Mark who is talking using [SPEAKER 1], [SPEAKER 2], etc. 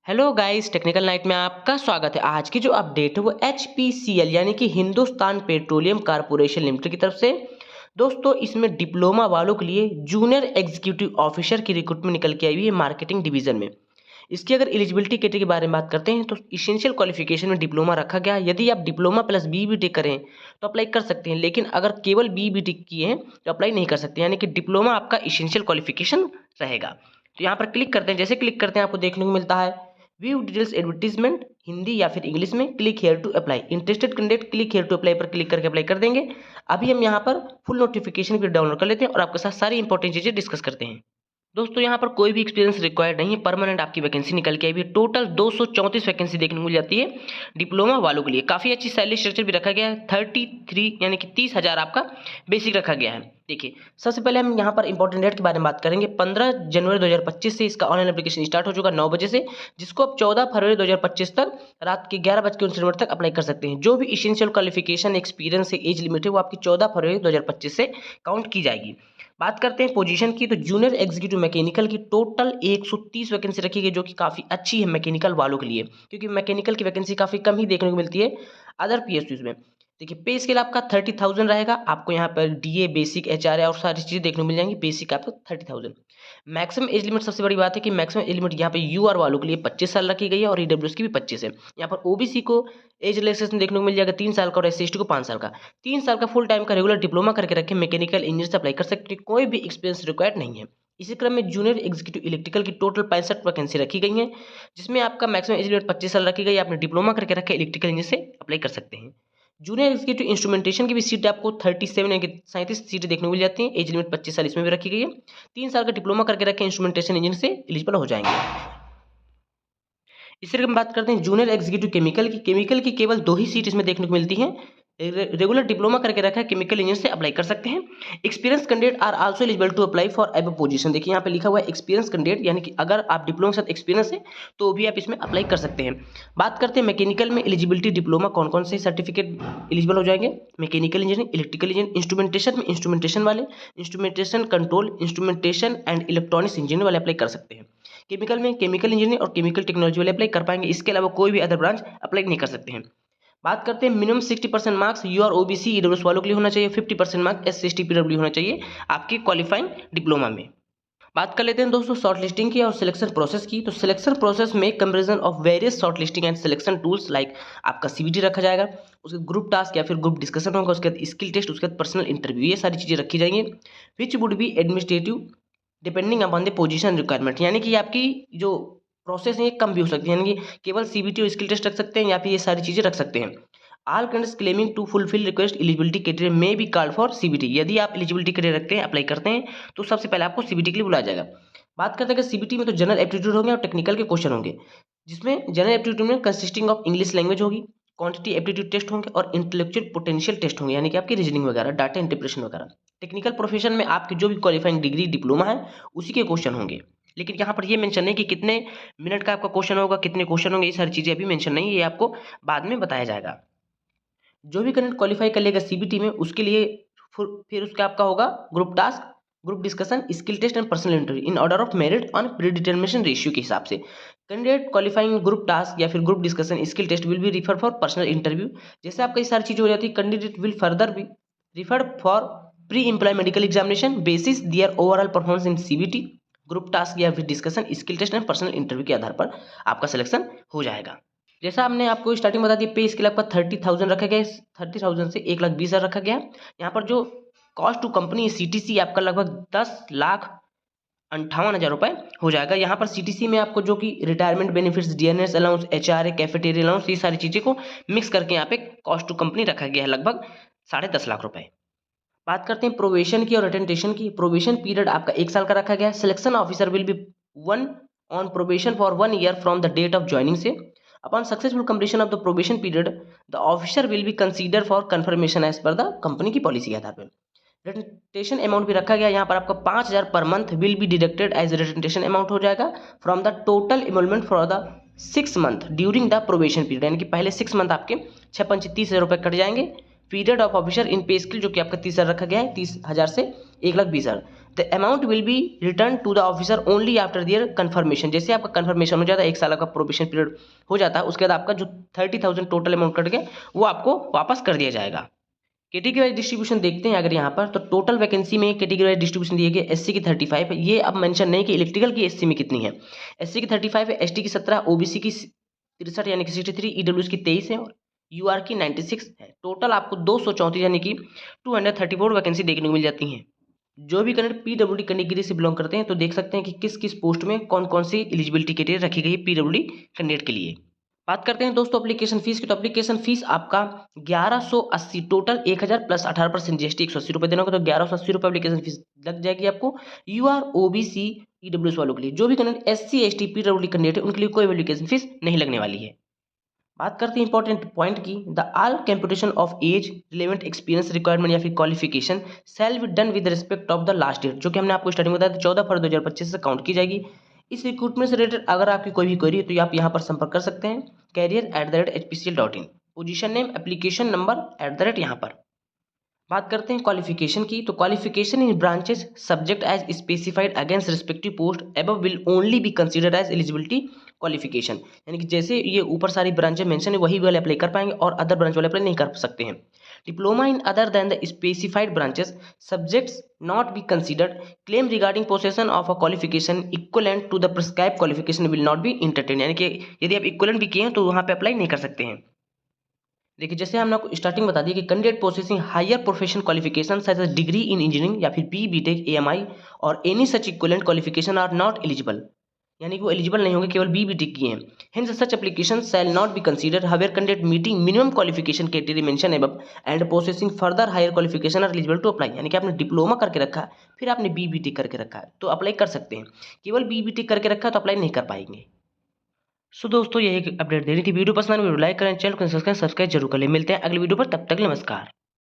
[SPEAKER 1] Hello guys, technical night में आपका स्वागत है। आज की जो अपडेट है वो HPCL यानी कि हिंदुस्तान पेट्रोलियम कारपोरेशन लिमिटेड की तरफ से। दोस्तों, इसमें डिप्लोमा वालों के लिए जूनियर एग्जीक्यूटिव ऑफिसर की रिक्रूटमेंट निकल के आई हुई है मार्केटिंग डिवीजन में। इसकी अगर एलिजिबिलिटी कैटेगरी के बारे में बात करते हैं तो इसेंशियल क्वालिफिकेशन में डिप्लोमा रखा गया है। यदि आप डिप्लोमा प्लस BBTech करें तो अप्लाई कर सकते हैं, लेकिन अगर केवल BBTech किए हैं तो अप्लाई नहीं कर सकते, यानी कि डिप्लोमा आपका इसेंशियल क्वालिफिकेशन रहेगा। तो यहाँ पर क्लिक करते हैं, जैसे क्लिक करते हैं आपको देखने को मिलता है व्यू डिटेल्स एडवर्टीजमेंट, हिंदी या फिर इंग्लिश में, click here to apply, interested candidate click here to apply पर क्लिक करके अप्लाई कर देंगे। अभी हम यहाँ पर फुल नोटिफिकेशन भी डाउनलोड कर लेते हैं और आपके साथ सारी इंपॉर्टेंट चीजें डिस्कस करते हैं। दोस्तों, यहाँ पर कोई भी एक्सपीरियंस रिक्वायर्ड नहीं है, परमानेंट आपकी वैकेंसी निकल के आई है। टोटल 234 वैकेंसी देखने को मिल जाती है डिप्लोमा वालों के लिए। काफ़ी अच्छी सैलरी स्ट्रक्चर भी रखा गया है। 33 यानी कि 30,000 आपका बेसिक रखा गया है। देखिए, सबसे पहले हम यहाँ पर इंपॉर्टेंट डेट के बारे में बात करेंगे। 15 जनवरी 2025 से इसका ऑनलाइन एप्लीकेशन स्टार्ट हो चुका 9 बजे से, जिसको आप 14 फरवरी 2025 तक रात के 11:29 तक अप्लाई कर सकते हैं। जो भी इसेंशियल क्वालिफिकेशन, एक्सपीरियंस से एज लिमिट है वो आपकी 14 फरवरी 2025 से काउंट की जाएगी। बात करते हैं पोजीशन की, तो जूनियर एग्जीक्यूटिव मैकेनिकल की टोटल 130 वैकेंसी रखी गई, जो कि काफ़ी अच्छी है मैकेनिकल वालों के लिए, क्योंकि मैकेनिकल की वैकेंसी काफ़ी कम ही देखने को मिलती है अदर PSUs में। देखिए, पे स्केल आपका 30,000 रहेगा। आपको यहाँ पर DA, बेसिक, HRA और सारी चीज़ें देखने को मिल जाएंगी। बेसिक आपको 30,000। मैक्सिमम एज लिमिट, सबसे बड़ी बात है कि मैक्सिमम एज लिमिट यहाँ पे UR वालों के लिए 25 साल रखी गई है और EWS की भी 25 है। यहाँ पर OBC को एज रिलैक्सेशन देखने को मिल जाएगा 3 साल का और SC/ST को 5 साल का। 3 साल का फुल टाइम का रेगुलर डिप्लोमा करके रखे मैकेनिकल इंजीनियर से अप्लाई कर सकते हैं, कोई भी एक्सपीरियंस रिक्वायर्ड नहीं है। इसी क्रम में जूनियर एग्जीक्यूटिव इलेक्ट्रिकल की टोटल 65 वैकेंसी रखी गई है, जिसमें आपका मैक्सिमम एज लिमिट 25 साल रखी गई है। आपने डिप्लोमा करके रखा है इलेक्ट्रिकल इंजीनियर से अप्लाई कर सकते हैं। जूनियर एग्जीक्यूटिव इंस्ट्रूमेंटेशन की भी सीट आपको 37 यानी कि 37 सीटें देखने को मिल जाती हैं। एज लिमिट 25 साल इसमें भी रखी गई है। 3 साल का डिप्लोमा करके रखे इंस्ट्रूमेंटेशन इंजीनियर से एलिजिबल हो जाएंगे। इसी तरह हम बात करते हैं जूनियर एग्जीक्यूटिव केमिकल की। केमिकल की केवल 2 ही सीट इसमें देखने को मिलती हैं। रेगुलर डिप्लोमा करके रखा है केमिकल इंजीनियर से अप्लाई कर सकते हैं। Experience candidate are also eligible to apply for above position. देखिए, यहाँ पे लिखा हुआ है एक्सपीरियंस कैंडिडेट, यानी कि अगर आप डिप्लोमा के साथ एक्सपीरियंस है तो भी आप इसमें अप्लाई कर सकते हैं। बात करते हैं मैकेनिकल में एलिजिबिलिटी डिप्लोमा कौन कौन से सर्टिफिकेट एलिजिबल हो जाएंगे। Mechanical engineering, electrical engineering, instrumentation में इंस्ट्रूमेंटेशन वाले, instrumentation control, instrumentation and electronics engineer वाले अप्लाई कर सकते हैं। केमिकल में केमिकल इंजीनियरिंग और केमिकल टेक्नोलॉजी वाले अप्लाई कर पाएंगे। इसके अलावा कोई भी अदर ब्रांच अप्लाई नहीं कर सकते हैं। बात करते हैं minimum 60% marks UR OBC EWS वालों के लिए होना चाहिए। 50% मार्क्स SC/ST PWD होना चाहिए आपके क्वालिफाइंग डिप्लोमा में। बात कर लेते हैं दोस्तों शॉर्ट लिस्टिंग की और सिलेक्शन प्रोसेस की। तो सिलेक्शन प्रोसेस में comparison of various short listing and selection tools like आपका CBT रखा जाएगा, उसके ग्रुप टास्क या फिर ग्रुप डिस्कशन होगा, उसके बाद स्किल टेस्ट, उसके बाद पर्सनल इंटरव्यू, ये सारी चीज़ें रखी जाएंगी। Which would be administrative depending upon the position requirement, यानी कि आपकी जो प्रोसेस है ये कम भी हो सकती है, यानी कि केवल CBT और स्किल टेस्ट रख सकते हैं या फिर ये सारी चीज़ें रख सकते हैं। All candidates claiming to fulfil request eligibility criteria में बी कॉल्ड फॉर CBT। यदि आप एलिजिबिलिटी क्राइटेरिया रखते हैं, अप्लाई करते हैं, तो सबसे पहले आपको CBT के लिए बुलाया जाएगा। बात करते हैं कि CBT में तो जनरल एप्टीट्यूड होंगे और टेक्निकल के क्वेश्चन होंगे, जिसमें जनरल एप्टीट्यूड में कंसिस्टिंग ऑफ इंग्लिश लैंग्वेज होगी, क्वांटिटी एप्टीट्यूड टेस्ट होंगे और इंटेलेक्चुअल पोटेंशियल टेस्ट होंगे, यानी कि आपकी रीजनिंग वगैरह, डाटा इंटरप्रिटेशन वगैरह। टेक्निकल प्रोफेशन में आपकी जो भी क्वालिफाइंग डिग्री डिप्लोमा है उसी के क्वेश्चन होंगे, लेकिन यहाँ पर ये मेंशन नहीं कि कितने मिनट का आपका क्वेश्चन होगा, कितने क्वेश्चन होंगे, ये सारी चीज़ें अभी मेंशन नहीं है, ये आपको बाद में बताया जाएगा। जो भी कैंडिडेट क्वालिफाई कर लेगा CBT में, उसके लिए फिर उसका आपका होगा group task, group discussion, skill test and personal interview in order of merit on predetermination ratio के हिसाब से। कैंडिडेट क्वालिफाइंग ग्रुप टास्क या फिर group discussion, skill test will be refer for personal interview. जैसे आपका ये सारी चीज़ हो जाती है, candidate will further be referred for pre employ medical examination basis their overall performance in CBT, group task या फिर discussion, skill test and personal interview के आधार पर आपका सिलेक्शन हो जाएगा। जैसा हमने आपको स्टार्टिंग बता दी, पे इसके लिए आपका 30,000 रखा गया है। 30,000 से 1,20,000 रखा गया है। यहाँ पर जो कॉस्ट टू कंपनी CTC आपका लगभग 10,58,000 रुपये हो जाएगा। यहाँ पर CTC में आपको जो कि retirement benefits, DNS allowance, HRA, cafeteria allowance, ये सारी चीज़ें को मिक्स करके यहाँ पे कॉस्ट टू कंपनी रखा गया है लगभग 10.5 लाख रुपए। बात करते हैं प्रोबेशन की और अटेंडेशन की। प्रोबेशन पीरियड आपका 1 साल का रखा गया है। Selection officer will be one on probation for 1 year from the date of joining से। Upon successful completion of the probation period the officer will be consider for confirmation as per the company की policy के आधार पर। Retention amount भी रखा गया, यहाँ पर आपका 5,000 पर month will be deducted as retention amount हो जाएगा from the total enrolment for the 6 month during the probation period, यानी कि पहले 6 मंथ आपके 6,25,000 रुपये कट जाएंगे। पीरियड ऑफ ऑफिसर इन पे स्किल जो कि आपका 30,000 रखा गया है, 30,000 से 1,20,000। The amount will be return to the officer only after their confirmation. जैसे आपका कन्फर्मेशन हो जाता है, 1 साल का प्रोबेशन पीरियड हो जाता है, उसके बाद आपका जो 30,000 टोटल अमाउंट कट गया वो आपको वापस कर दिया जाएगा। कैटेगरी वाइज डिस्ट्रीब्यूशन देखते हैं अगर यहाँ पर, तो टोटल वैकेंसी में कैटेगरी वाइज डिस्ट्रीब्यूशन दिए गए। एससी की 35 है, ये अब मेंशन नहीं कि इलेक्ट्रिकल की एससी में कितनी है। एससी की 35 है, एसटी की 17, ओबीसी की 63 यानी कि 63, ईडब्ल्यूएस की 23 है और यूआर की 96 है। टोटल आपको 234 यानी कि 234 वैकेंसी देखने को मिल जाती हैं। जो भी कैंडिडेट पीडब्ल्यूडी कैटेगरी से बिलोंग करते हैं तो देख सकते हैं कि किस किस पोस्ट में कौन कौन सी एलिजिबिलिटी क्राइटेरिया रखी गई है पीडब्ल्यूडी कैंडिडेट के लिए। बात करते हैं दोस्तों एप्लीकेशन फीस की, तो एप्लीकेशन फीस आपका 1180, टोटल 1000 प्लस 18% जीएसटी 180 रुपये देना होगा, तो 1180 रुपये एप्लीकेशन फीस लग जाएगी आपको यूआर ओबीसी ईडब्ल्यूएस वालों के लिए। जो भी candidate SC ST PWD candidate है उनके लिए कोई एप्लीकेशन फीस नहीं लगने वाली है। बात करते हैं इंपॉर्टेंट पॉइंट की, the all computation of age relevant experience requirement या फिर qualification shall be done with respect of the last date, जो कि हमने आपको स्टार्टिंग में बताया 14 फरवरी 2025 से काउंट की जाएगी। इस रिक्रूटमेंट से रिलेटेड अगर आपकी कोई भी क्वेरी है तो आप यहाँ पर संपर्क कर सकते हैं career@hpcl.in, position name application number @ यहाँ पर। बात करते हैं क्वालिफिकेशन की, तो qualification in branches subject as specified against respective post above will only be considered as eligibility qualification, यानी कि जैसे ये ऊपर सारी ब्रांचें मेंशन है वही वाले अप्लाई कर पाएंगे और अदर ब्रांच वाले अप्लाई नहीं कर सकते हैं। Diploma in other than the specified branches subjects not be considered, claim regarding possession of a qualification equivalent to the prescribe qualification will not be entertain, यानी कि यदि आप इक्वलेंट भी किए हैं तो वहाँ पे अप्लाई नहीं कर सकते हैं। देखिए जैसे हमने आपको स्टार्टिंग बता दिया कि candidate possessing higher profession qualification such as degree in engineering या फिर बीटेक एएमआई और any such equivalent qualification are not eligible, यानी कि वो एलिजिबल नहीं होंगे, केवल बीटेक किए हैं। Hence such application shall not be considered higher candidate meeting minimum qualification criteria mention above and possessing further higher qualification are eligible to apply, यानी कि आपने डिप्लोमा करके रखा है फिर आपने बीटेक करके रखा है तो अप्लाई कर सकते हैं, केवल बीटेक करके रखा है तो अप्लाई नहीं कर पाएंगे। सो दोस्तों यही अपडेट देनी थी। वीडियो पसंद आए वीडियो लाइक करें, चैनल को सब्सक्राइब जरूर कर ले। मिलते हैं अगली वीडियो पर, तब तक नमस्कार।